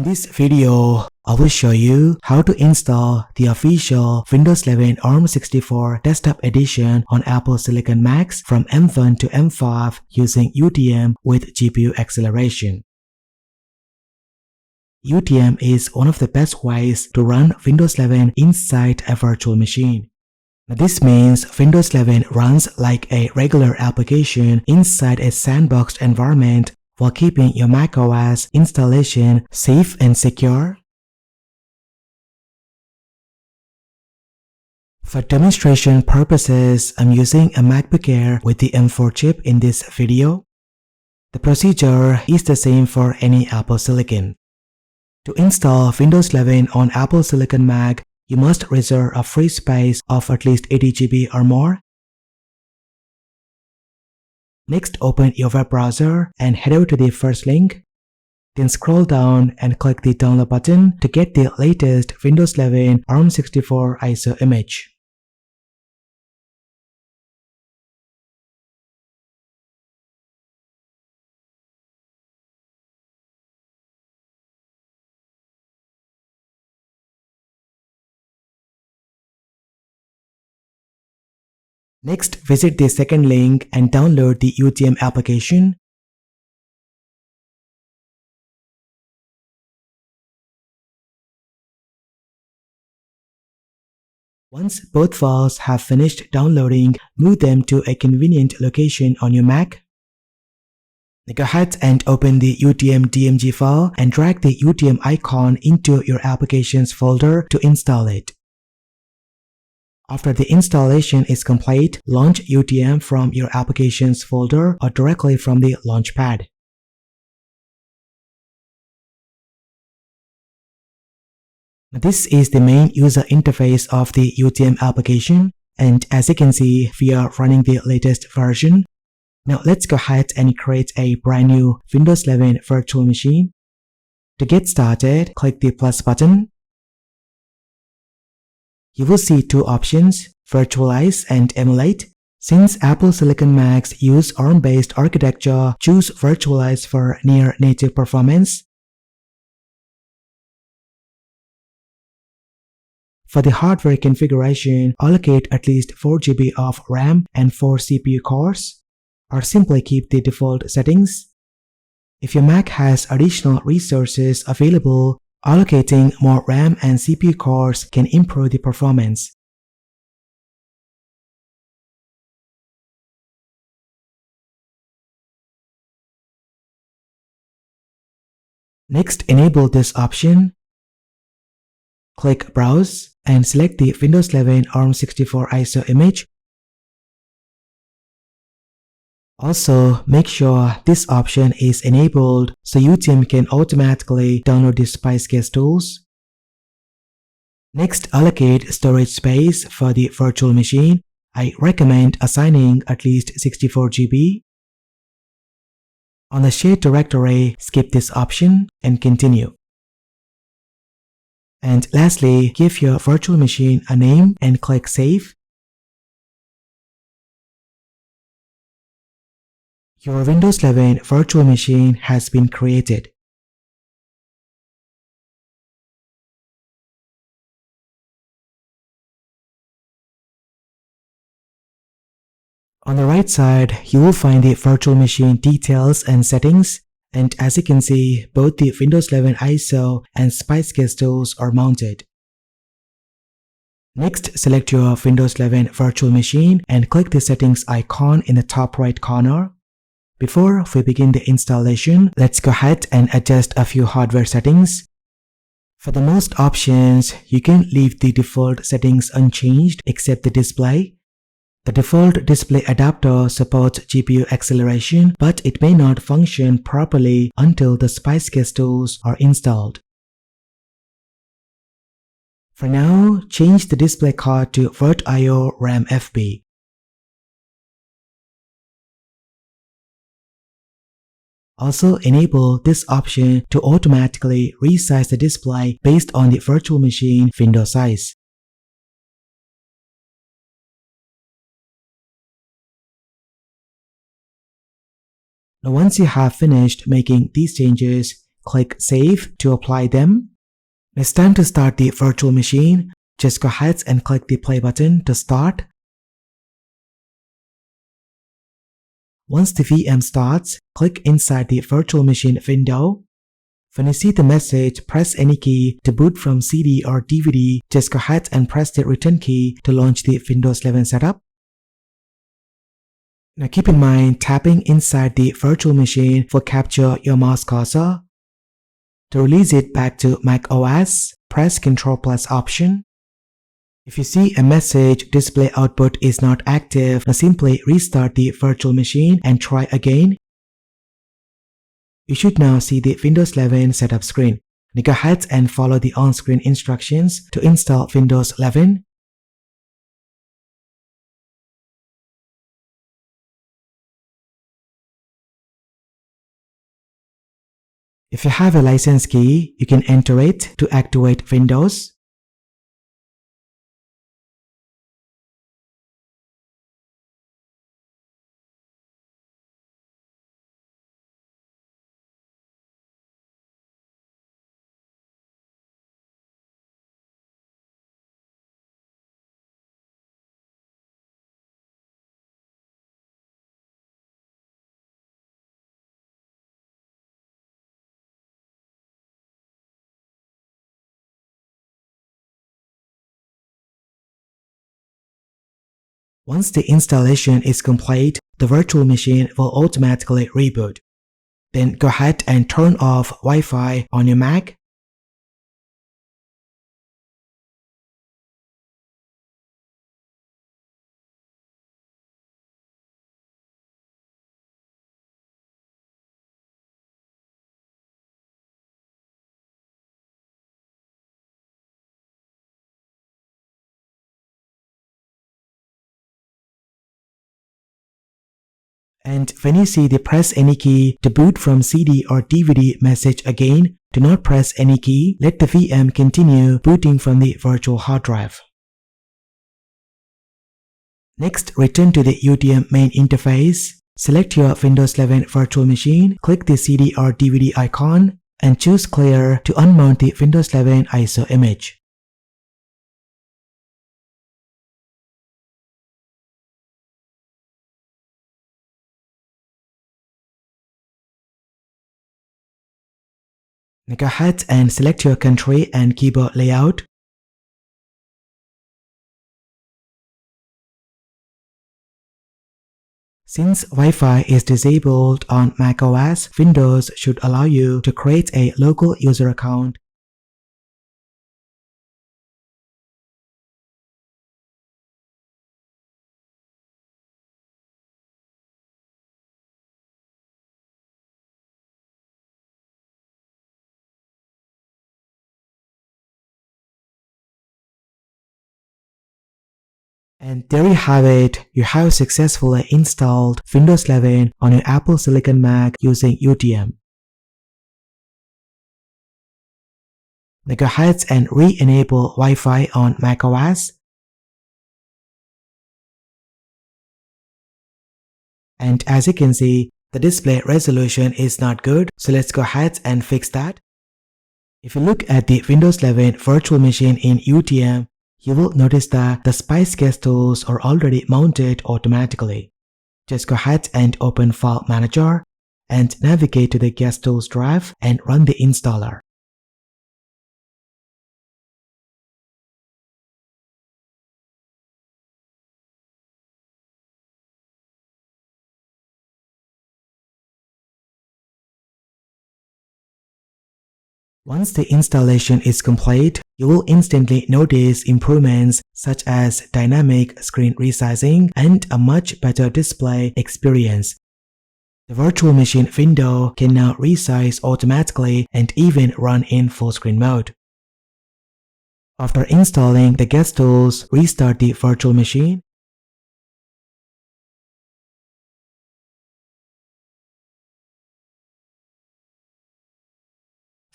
this video, I will show you how to install the official Windows 11 ARM64 Desktop Edition on Apple Silicon Macs from M1 to M5 using UTM with GPU acceleration. UTM is one of the best ways to run Windows 11 inside a virtual machine. This means Windows 11 runs like a regular application inside a sandboxed environment while keeping your macOS installation safe and secure. For demonstration purposes, I'm using a MacBook Air with the M4 chip in this video. The procedure is the same for any Apple Silicon. To install Windows 11 on Apple Silicon Mac, you must reserve a free space of at least 80 GB or more. Next, open your web browser and head over to the first link. Then scroll down and click the download button to get the latest Windows 11 ARM64 ISO image. Next, visit the second link and download the UTM application. Once both files have finished downloading, move them to a convenient location on your Mac. Go ahead and open the UTM DMG file and drag the UTM icon into your Applications folder to install it. After the installation is complete, launch UTM from your Applications folder or directly from the Launchpad. This is the main user interface of the UTM application, and as you can see, we are running the latest version. Now let's go ahead and create a brand new Windows 11 virtual machine. To get started, click the plus button. You will see two options, Virtualize and Emulate. Since Apple Silicon Macs use ARM-based architecture, choose Virtualize for near-native performance. For the hardware configuration, allocate at least 4 GB of RAM and 4 CPU cores, or simply keep the default settings. If your Mac has additional resources available, allocating more RAM and CPU cores can improve the performance. Next, enable this option. Click Browse and select the Windows 11 ARM64 ISO image. Also, make sure this option is enabled so UTM can automatically download the SpiceCase tools. Next, allocate storage space for the virtual machine. I recommend assigning at least 64 GB. On the shared directory, skip this option and continue. And lastly, give your virtual machine a name and click Save. Your Windows 11 virtual machine has been created. On the right side, you will find the virtual machine details and settings. And as you can see, both the Windows 11 ISO and SpiceCase tools are mounted. Next, select your Windows 11 virtual machine and click the settings icon in the top right corner. Before we begin the installation, let's go ahead and adjust a few hardware settings. For the most options, you can leave the default settings unchanged except the display. The default display adapter supports GPU acceleration, but it may not function properly until the SpiceCase tools are installed. For now, change the display card to VirtIO RAM FB. Also, enable this option to automatically resize the display based on the virtual machine window size. Now once you have finished making these changes, click Save to apply them. It's time to start the virtual machine. Just go ahead and click the play button to start. Once the VM starts, click inside the virtual machine window. When you see the message, press any key to boot from CD or DVD. Just go ahead and press the return key to launch the Windows 11 setup. Now keep in mind, tapping inside the virtual machine will capture your mouse cursor. To release it back to macOS, press Ctrl+ Option. If you see a message, display output is not active, now simply restart the virtual machine and try again. You should now see the Windows 11 setup screen. Now go ahead and follow the on-screen instructions to install Windows 11. If you have a license key, you can enter it to activate Windows. Once the installation is complete, the virtual machine will automatically reboot. Then go ahead and turn off Wi-Fi on your Mac. And when you see the press any key to boot from CD or DVD message again, do not press any key. Let the VM continue booting from the virtual hard drive. Next, return to the UTM main interface. Select your Windows 11 virtual machine, click the CD or DVD icon, and choose Clear to unmount the Windows 11 ISO image. Now go ahead and select your country and keyboard layout. Since Wi-Fi is disabled on macOS, Windows should allow you to create a local user account. And there you have it, you have successfully installed Windows 11 on your Apple Silicon Mac using UTM. Now go ahead and re-enable Wi-Fi on macOS. And as you can see, the display resolution is not good, so let's go ahead and fix that. If you look at the Windows 11 virtual machine in UTM, you will notice that the Spice guest tools are already mounted automatically. Just go ahead and open File Manager and navigate to the guest tools drive and run the installer. Once the installation is complete, you will instantly notice improvements such as dynamic screen resizing and a much better display experience. The virtual machine window can now resize automatically and even run in full screen mode. After installing the guest tools, restart the virtual machine.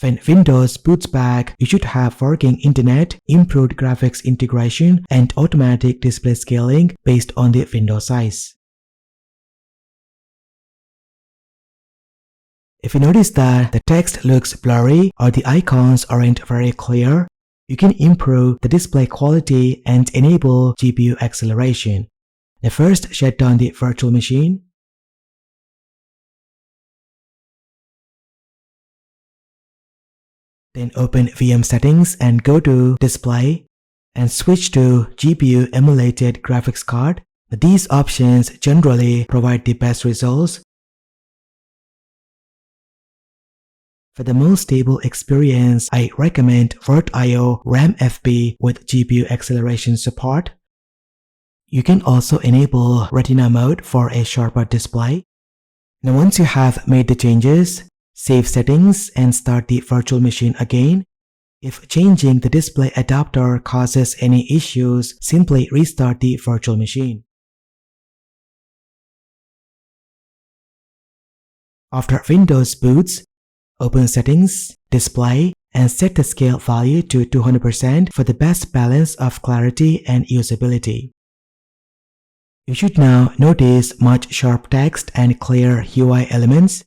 When Windows boots back, you should have working internet, improved graphics integration, and automatic display scaling based on the window size. If you notice that the text looks blurry or the icons aren't very clear, you can improve the display quality and enable GPU acceleration. Now first, shut down the virtual machine. Then open VM settings and go to Display and switch to GPU emulated graphics card. These options generally provide the best results. For the most stable experience, I recommend VirtIO RAM FB with GPU acceleration support. You can also enable Retina mode for a sharper display. Now once you have made the changes, save settings and start the virtual machine again. If changing the display adapter causes any issues, simply restart the virtual machine. After Windows boots, open Settings, Display, and set the scale value to 200% for the best balance of clarity and usability. You should now notice much sharp text and clear UI elements.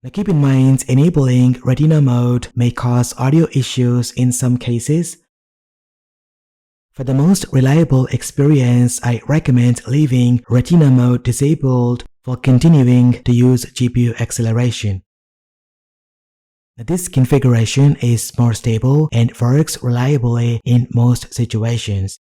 Now keep in mind, enabling Retina mode may cause audio issues in some cases. For the most reliable experience, I recommend leaving Retina mode disabled while continuing to use GPU acceleration. Now, this configuration is more stable and works reliably in most situations.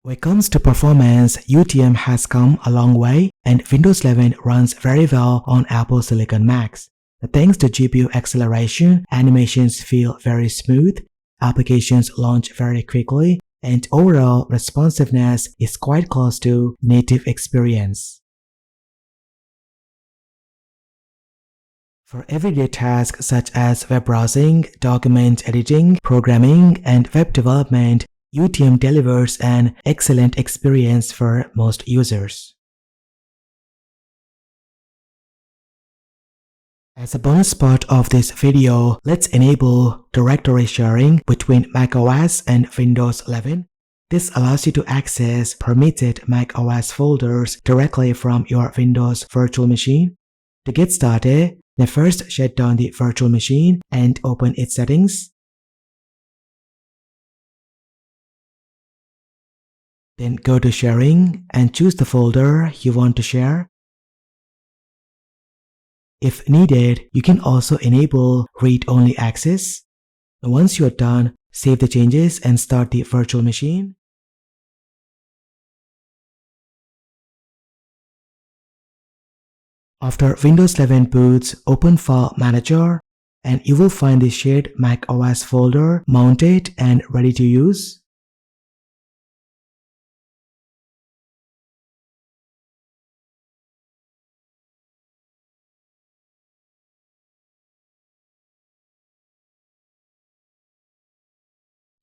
When it comes to performance, UTM has come a long way and Windows 11 runs very well on Apple Silicon Macs. Thanks to GPU acceleration, animations feel very smooth, applications launch very quickly, and overall responsiveness is quite close to native experience. For everyday tasks such as web browsing, document editing, programming, and web development, UTM delivers an excellent experience for most users. As a bonus part of this video, let's enable directory sharing between macOS and Windows 11. This allows you to access permitted macOS folders directly from your Windows virtual machine. To get started, now first shut down the virtual machine and open its settings. Then go to Sharing and choose the folder you want to share. If needed, you can also enable read-only access. Once you are done, save the changes and start the virtual machine. After Windows 11 boots, open File Manager and you will find the shared macOS folder mounted and ready to use.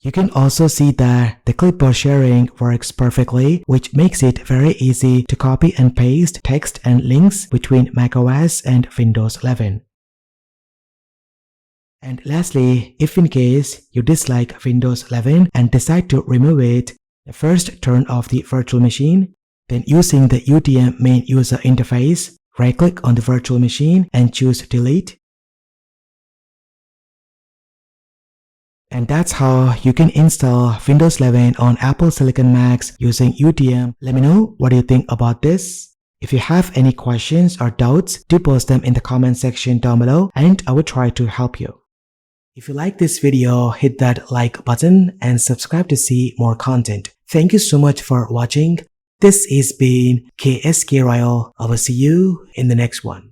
You can also see that the clipboard sharing works perfectly, which makes it very easy to copy and paste text and links between macOS and Windows 11. And lastly, if in case you dislike Windows 11 and decide to remove it, first turn off the virtual machine, then using the UTM main user interface, right-click on the virtual machine and choose Delete. And that's how you can install Windows 11 on Apple Silicon Macs using UTM. Let me know what you think about this. If you have any questions or doubts, do post them in the comment section down below and I will try to help you. If you like this video, hit that like button and subscribe to see more content. Thank you so much for watching. This has been KSK Royal. I will see you in the next one.